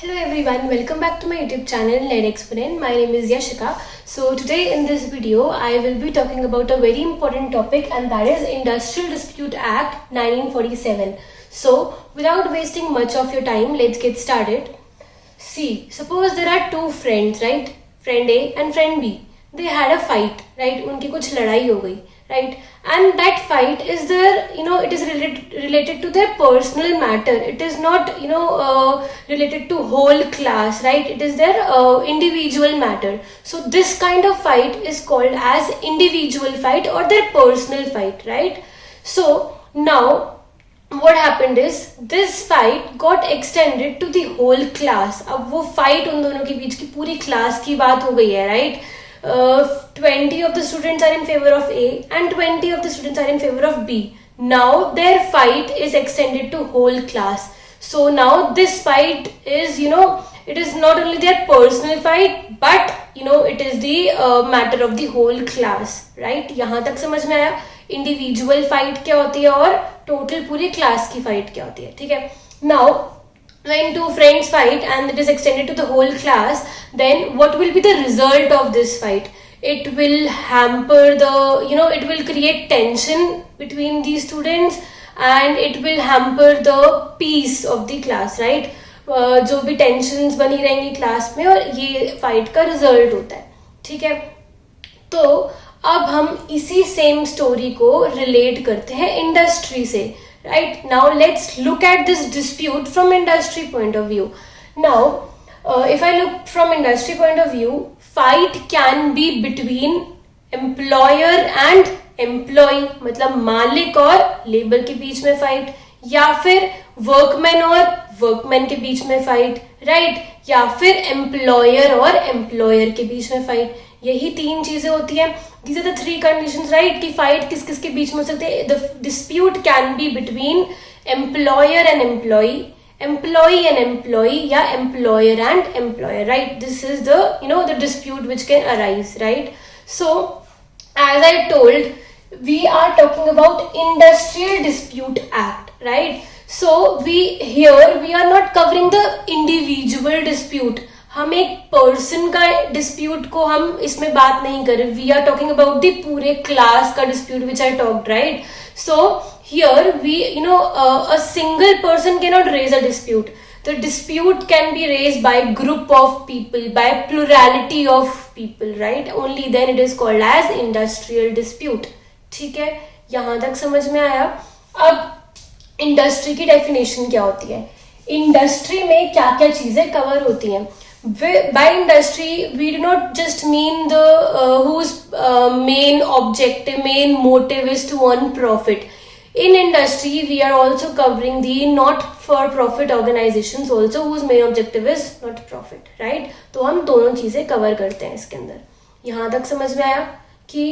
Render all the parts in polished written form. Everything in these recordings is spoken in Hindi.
Hello everyone, welcome back to my YouTube channel EXPONENT. My name is Yashika. So today in this video, I will be talking about a very important topic, and that is Industrial Dispute Act 1947. So without wasting much of your time, let's get started. See, suppose there are two friends, right? Friend A and friend B. They had a fight, right? उनकी कुछ लड़ाई हो गई, right? And that fight is it is related to their personal matter. It is not, related to whole class, right? It is their individual matter. So this kind of fight is called as individual fight or their personal fight, right? So now what happened is this fight got extended to the whole class. अब वो fight उन दोनों के बीच की पूरी class की बात हो गई है, right? 20 of the students are in favor of A and 20 of the students are in favor of B. Now their fight is extended to whole class. So now this fight is, it is not only their personal fight, but it is the matter of the whole class, right? यहाँ तक समझ में आया? Individual fight क्या होती है और total पूरी class की fight क्या होती है, ठीक है? Now when two friends fight and it is extended to the whole class, then what will be the result of this fight? It will hamper it will create tension between these students and it will hamper the peace of the class, right? जो भी tensions बनी रहेंगी class में और ये fight का result होता है, ठीक है? तो अब हम इसी same story को relate करते हैं industry से. Right, now let's look at this dispute from industry point of view. Now, if I look from industry point of view, fight can be between employer and employee, मतलब मालिक और लेबर के बीच में fight, या फिर workman और workman के बीच में fight, right? या फिर employer और employer के बीच में fight. यही तीन चीजें होती हैं. These are the three conditions, right? कि fight किस किस के बीच में हो सकते हैं. The dispute can be between employer and employee, employee and employee, या employer and employer, right? This is the the dispute which can arise, right? So as I told, we are talking about Industrial Dispute Act, right? So we are not covering the individual dispute. हम एक पर्सन का डिस्प्यूट को हम इसमें बात नहीं कर रहे. We are talking about the पूरे क्लास का dispute which I talked, right? So here we a single person can not raise a dispute. The dispute can be raise by group of people, by plurality of people, right? Only then it is called as industrial dispute. ठीक है, यहां तक समझ में आया? अब इंडस्ट्री की डेफिनेशन क्या होती है? इंडस्ट्री में क्या क्या चीजें कवर होती हैं? By industry, we do not just mean the whose main objective, main motive is to earn profit. In industry, we are also covering the not-for-profit organizations also whose main objective is not profit, right? तो हम दोनों चीजें कवर करते हैं इसके अंदर. यहाँ तक समझ में आया कि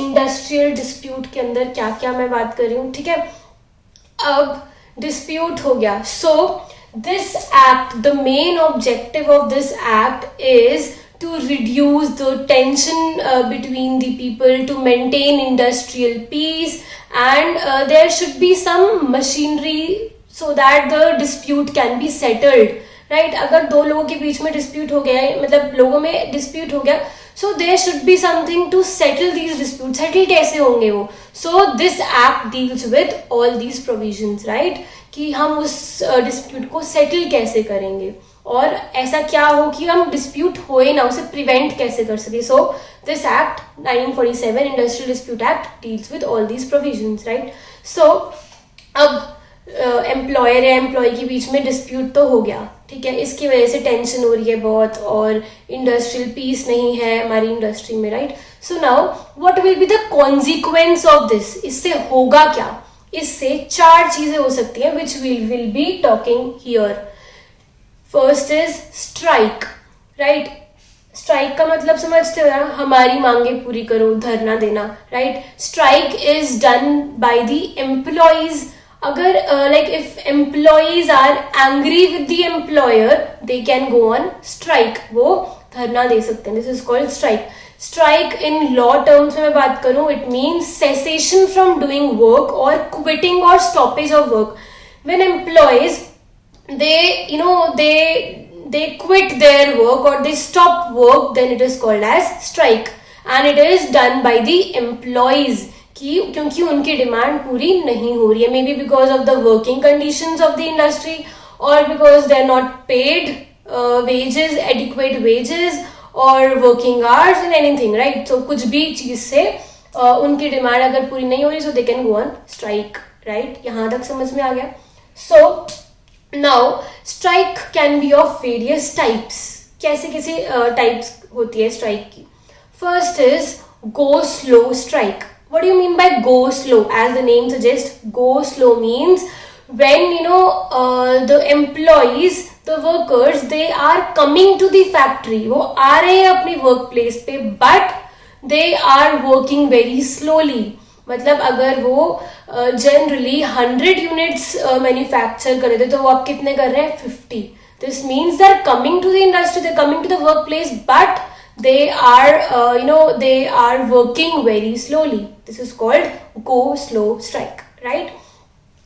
इंडस्ट्रियल डिस्प्यूट के अंदर क्या क्या मैं बात कर रही हूँ, ठीक है? अब डिस्प्यूट हो गया. So this act, the main objective of this act is to reduce the tension between the people, to maintain industrial peace, and there should be some machinery so that the dispute can be settled, right? अगर दो लोगों के बीच में dispute हो गया, मतलब लोगों में dispute हो गया, so there should be something to settle these disputes. Settle कैसे होंगे वो? So this act deals with all these provisions, right? कि हम उस डिस्प्यूट को सेटल कैसे करेंगे और ऐसा क्या हो कि हम डिस्प्यूट होए ना, उसे प्रिवेंट कैसे कर सके. So this act 1947 industrial dispute act deals with all these provisions, right? So अब एम्प्लॉयर या एम्प्लॉय के बीच में डिस्प्यूट तो हो गया, ठीक है? इसकी वजह से टेंशन हो रही है बहुत और इंडस्ट्रियल पीस नहीं है हमारी इंडस्ट्री में, right? So now what will be the consequence of this? इससे होगा क्या? इससे चार चीजें हो सकती हैं which we will be talking here. First is strike, right? Strike का मतलब समझते हो ना? हमारी मांगे पूरी करो, धरना देना, right? Strike is done by the employees. अगर if employees are angry with the employer, they can go on strike. वो धरना दे सकते हैं. This is called strike. Strike in law terms में मैं बात करूं, it means cessation from doing work or quitting or stoppage of work. When employees they they quit their work or they stop work, then it is called as strike, and it is done by the employees कि क्योंकि उनकी डिमांड पूरी नहीं हो रही है, may B because of the working conditions of the industry और because they are not paid wages, adequate wages और working hours and anything, right? So कुछ भी चीज से उनकी डिमांड अगर पूरी नहीं हो रही, so they can go on strike, right? यहाँ तक समझ में आ गया? So now strike can be of various types. कैसे कैसे types होती है strike की? First is go slow strike. What do you mean by go slow? As the name suggests, go slow means when the employees, the workers, they are coming to the factory. वो आ रहे हैं अपनी workplace पे, but they are working very slowly. मतलब अगर वो जनरली 100 यूनिट्स मैन्युफैक्चर कर रहे थे, तो वो आप कितने कर रहे हैं? 50. This means they are coming to the industry, they are coming to the workplace, but they are working very slowly. This is called go slow strike, right?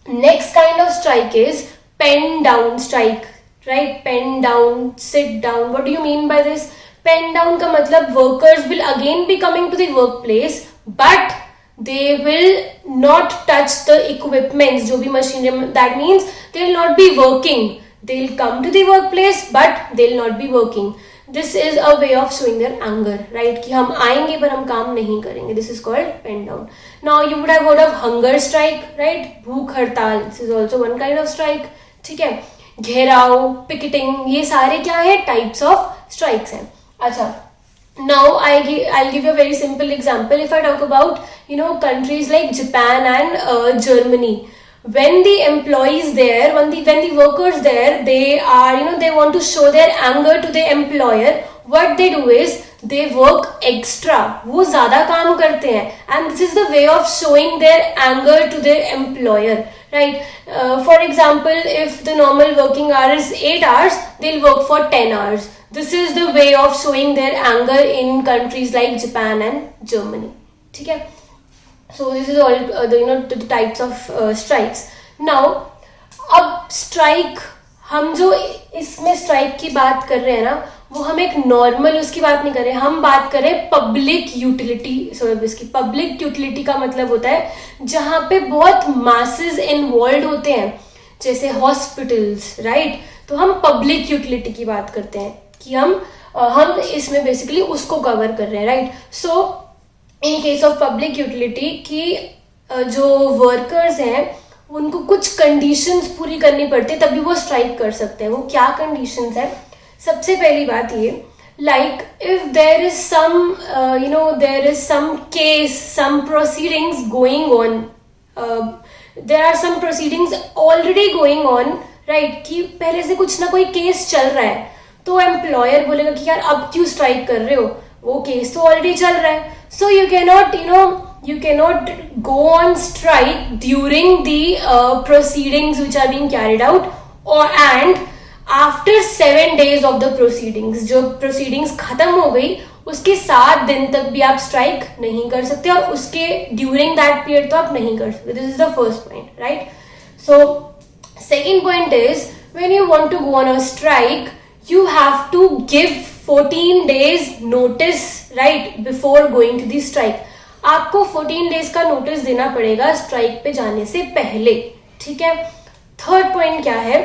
Next kind of strike is pen down strike, right? Pen down, sit down. What do you mean by this? Pen down का मतलब workers will again be coming to the workplace, but they will not touch the equipments, जो भी machinery. That means they will not be working. They will come to the workplace, but they will not be working. This is a way of showing their anger, right? कि हम आएंगे पर हम काम नहीं करेंगे. This is called pen down. Now you would have heard of hunger strike, right? भूख हड़ताल. This is also one kind of strike. ठीक है? घेराव, picketing, ये सारे क्या है? Types of strikes हैं. अच्छा. Now I'll give you a very simple example. If I talk about countries like Japan and Germany. When the employees there, when the workers there, they are they want to show their anger to the employer. What they do is they work extra. वो ज़्यादा काम करते हैं, and this is the way of showing their anger to their employer, right? For example, if the normal working hour is 8 hours, they'll work for 10 hours. This is the way of showing their anger in countries like Japan and Germany. ठीक है? So this is all the types of strikes. Now अब strike, हम जो इसमें strike की बात कर रहे हैं ना, वो हम एक नॉर्मल उसकी बात नहीं कर रहे, हम बात कर रहे हैं पब्लिक यूटिलिटी सर्विस की. पब्लिक यूटिलिटी का मतलब होता है जहाँ पे बहुत मासेस इन्वॉल्व होते हैं, जैसे हॉस्पिटल्स, राइट? तो हम पब्लिक यूटिलिटी की बात करते हैं कि हम इसमें बेसिकली उसको कवर कर रहे हैं, right? So in case of public utility की जो वर्कर्स हैं उनको कुछ कंडीशंस पूरी करनी पड़ती है, तभी वो स्ट्राइक कर सकते हैं. वो क्या कंडीशंस है? सबसे पहली बात ये, like if there is some case, some proceedings going on, there are some proceedings already going on, right? कि पहले से कुछ ना कोई केस चल रहा है, तो एम्प्लॉयर बोलेगा कि यार अब क्यों स्ट्राइक कर रहे हो, वो केस तो ऑलरेडी चल रहा है. So you cannot go on strike during the proceedings which are being carried out, and after 7 days of the proceedings. जो proceedings खत्म हो गई उसके 7 दिन तक भी आप strike नहीं कर सकते, और उसके during that period तो आप नहीं कर सकते. This is the first point, right? So second point is, when you want to go on a strike, you have to give 14 days notice, right, before going to the strike. आपको 14 days का नोटिस देना पड़ेगा स्ट्राइक पे जाने से पहले, ठीक है? थर्ड पॉइंट क्या है?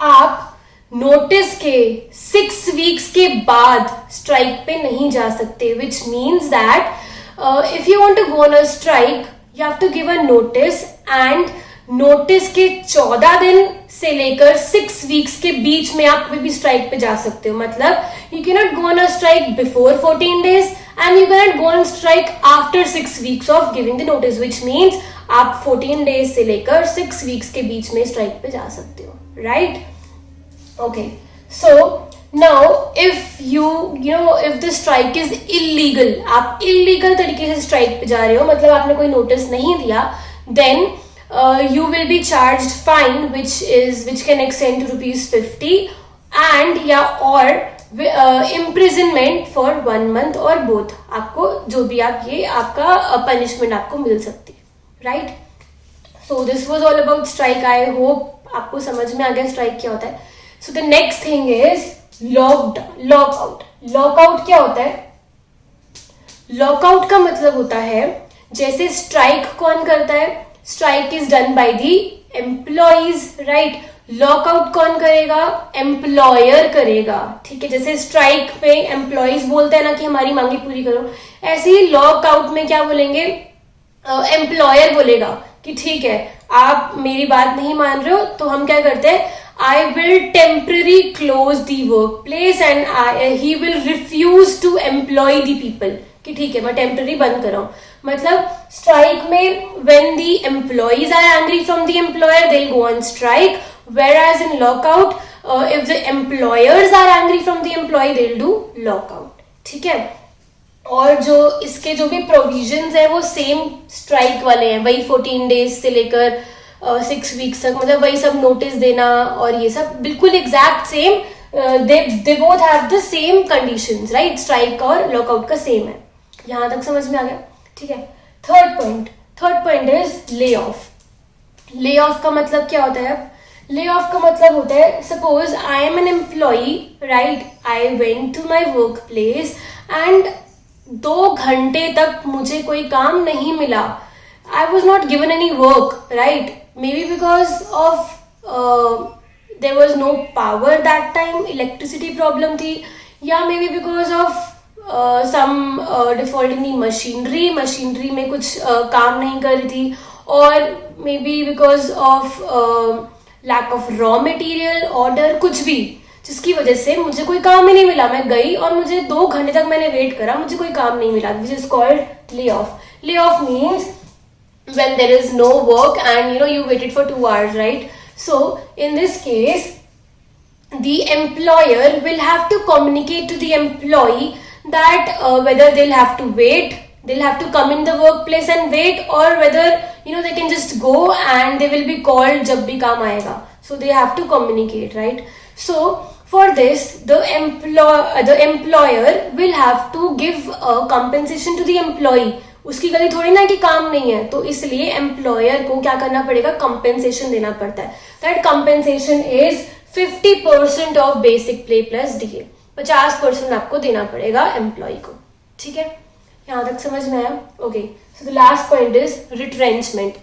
आप नोटिस के 6 weeks के बाद स्ट्राइक पे नहीं जा सकते, which means that if you want to go on a strike, you have to give a notice, and notice के 14 दिन से लेकर 6 weeks के बीच में आप कभी भी स्ट्राइक पे जा सकते हो. मतलब you can not go on a strike before 14 days and you can not go on strike after 6 weeks of giving the notice, which means आप 14 days से लेकर 6 weeks के बीच में स्ट्राइक पे जा सकते हो, right? Okay, so now if if the strike is illegal, आप इलीगल तरीके से स्ट्राइक पे जा रहे हो, मतलब आपने कोई नोटिस नहीं दिया, then you will be charged fine which can extend to ₹50 and or imprisonment for 1 month or both. आपको जो भी आपका punishment आपको मिल सकती है, right? So this was all about strike. I hope आपको समझ में आ गया strike क्या होता है. So the next thing is lockout. Lockout क्या होता है? लॉकआउट का मतलब होता है, जैसे स्ट्राइक कौन करता है? Strike is done by the employees, right. Lockout कौन करेगा? एम्प्लॉयर करेगा. ठीक है, जैसे स्ट्राइक पे एम्प्लॉइज बोलते हैं ना कि हमारी मांगे पूरी करो, ऐसे ही लॉकआउट में क्या बोलेंगे? एम्प्लॉयर बोलेगा कि ठीक है, आप मेरी बात नहीं मान रहे हो तो हम क्या करते हैं, I will temporary close the workplace and he will refuse to employ the people, कि ठीक है मैं टेम्पररी बंद कर रहा हूं. मतलब स्ट्राइक में when the employees are angry from the employer they will go on strike, whereas in lockout if the employers are angry from the employee they'll do lockout. ठीक है, और जो इसके जो भी प्रोविजंस है वो सेम स्ट्राइक वाले हैं, वही 14 डेज से लेकर 6 वीक्स तक, मतलब वही सब नोटिस देना और ये सब बिल्कुल exact same. They both have the same conditions, right. Strike और लॉकआउट का सेम है. यहां तक समझ में आ गया? ठीक है. Third point is lay off. Lay off का मतलब क्या होता है? ले ऑफ का मतलब होता है, suppose I am an employee, right. I went to my workplace and 2 घंटे तक मुझे कोई काम नहीं मिला. I was not given any work, right. May be because of there was no power that time, electricity problem थी, या may be because of some default in the machinery में कुछ काम नहीं कर रही थी, और may be because of lack of raw material, order, कुछ भी, जिसकी वजह से मुझे कोई काम ही नहीं मिला. मैं गई और मुझे 2 घंटे तक मैंने वेट करा, मुझे कोई काम नहीं मिला, which is called lay off. Lay off means when there is no work and you waited for 2 hours, right? So in this case the employer will have to communicate to the employee that whether they'll have to wait, they'll have to come in the workplace and wait, or whether they can just go and they will be called jab bhi kaam aayega. So they have to communicate, right? So for this the employer will have to give compensation to the employee. उसकी गलती थोड़ी ना कि काम नहीं है, तो इसलिए एम्प्लॉयर को क्या करना पड़ेगा? कंपेंसेशन देना पड़ता है. That compensation is 50% of basic पे प्लस डीए. 50% आपको देना पड़ेगा एम्प्लॉय को. ठीक है, यहां तक समझ में आया? Okay. So the last point is retrenchment.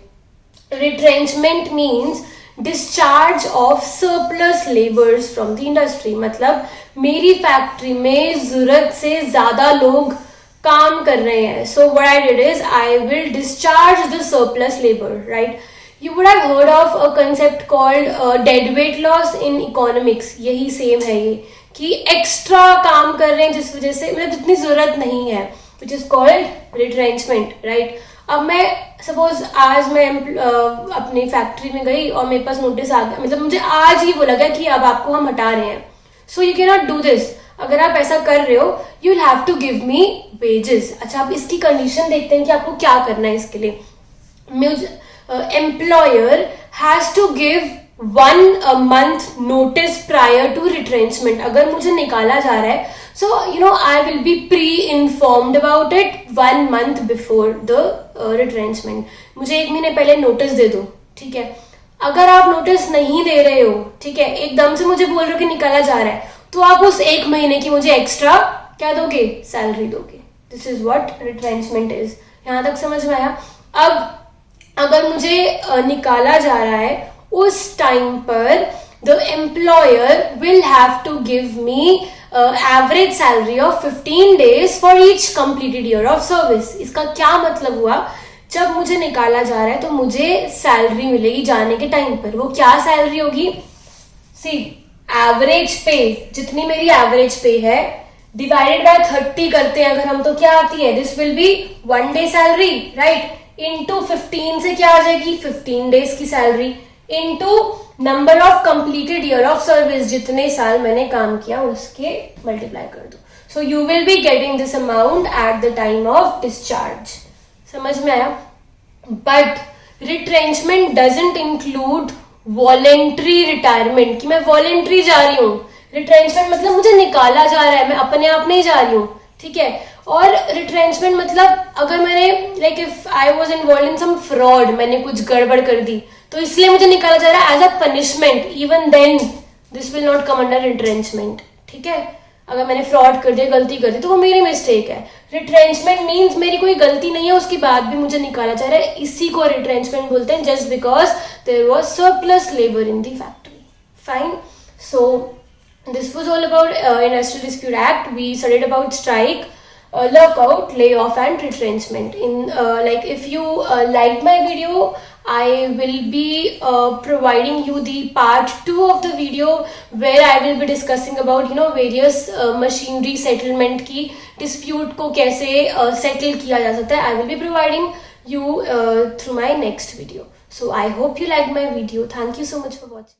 Retrenchment means discharge of surplus labours from the industry. मतलब मेरी फैक्ट्री में जरूरत से ज्यादा लोग काम कर रहे हैं, so what I did is I will discharge the surplus labor, right? You would have heard of a concept called dead weight loss in economics. यही सेम है ये, कि एक्स्ट्रा काम कर रहे हैं जिस वजह से, मतलब जितनी जरूरत नहीं है, which is called retrenchment, right? अब मैं सपोज आज मैं अपनी फैक्ट्री में गई और मेरे पास नोटिस आ गया, मतलब मुझे आज ही बोला गया कि अब आपको हम हटा रहे हैं. So you cannot do this. अगर आप ऐसा कर रहे हो, you will have to give me wages. अच्छा, अब इसकी कंडीशन देखते हैं कि आपको क्या करना है इसके लिए. Employer has to give 1 month notice prior to retrenchment. अगर मुझे निकाला जा रहा है, so I will be pre informed about it 1 month before the retrenchment. मुझे 1 महीने पहले नोटिस दे दो. ठीक है, अगर आप नोटिस नहीं दे रहे हो, ठीक है, एकदम से मुझे बोल रहे हो कि निकाला जा रहा है, तो आप उस 1 महीने की मुझे एक्स्ट्रा क्या दोगे? सैलरी दोगे. This is what retrenchment is. यहां तक समझ में आया? अब अगर मुझे निकाला जा रहा है, उस टाइम पर the employer will have to give me average salary of 15 days for each completed year of service. इसका क्या मतलब हुआ? जब मुझे निकाला जा रहा है तो मुझे सैलरी मिलेगी जाने के टाइम पर. वो क्या सैलरी होगी? सी, एवरेज पे, जितनी मेरी एवरेज पे है डिवाइडेड बाय 30 करते हैं अगर हम, तो क्या आती है? This will be 1 day salary, right. Into 15 से क्या आ जाएगी? 15 days की salary, into number of completed year of service, जितने साल मैंने काम किया उसके मल्टीप्लाई कर दो. So you will be getting this amount at the time of discharge. समझ में आया? But retrenchment doesn't include voluntary retirement, कि मैं वॉलेंट्री जा रही हूँ. रिट्रेंचमेंट मतलब मुझे निकाला जा रहा है, मैं अपने आप नहीं जा रही हूँ. ठीक है, और रिट्रेंचमेंट मतलब अगर मैंने like if I was involve in some fraud, मैंने कुछ गड़बड़ कर दी, तो इसलिए मुझे निकाला जा रहा है as a punishment. Even then this will not come under retrenchment. ठीक है, अगर मैंने फ्रॉड कर दिया, गलती कर दी, तो वो मेरी मिस्टेक है. रिट्रेंचमेंट मीन्स मेरी कोई गलती नहीं है, उसके बाद भी मुझे निकाला जा रहा है. इसी को रिट्रेंचमेंट बोलते हैं, just because there was surplus labour in the factory. Fine. So this was all about Industrial Dispute Act. We studied about strike, lockout, layoff and retrenchment. Like if you liked my video, I will be providing you the part 2 of the video where I will be discussing about various machinery settlement की dispute को कैसे settle किया जा सकता है. I will be providing you through my next video. So I hope you liked my video. Thank you so much for watching.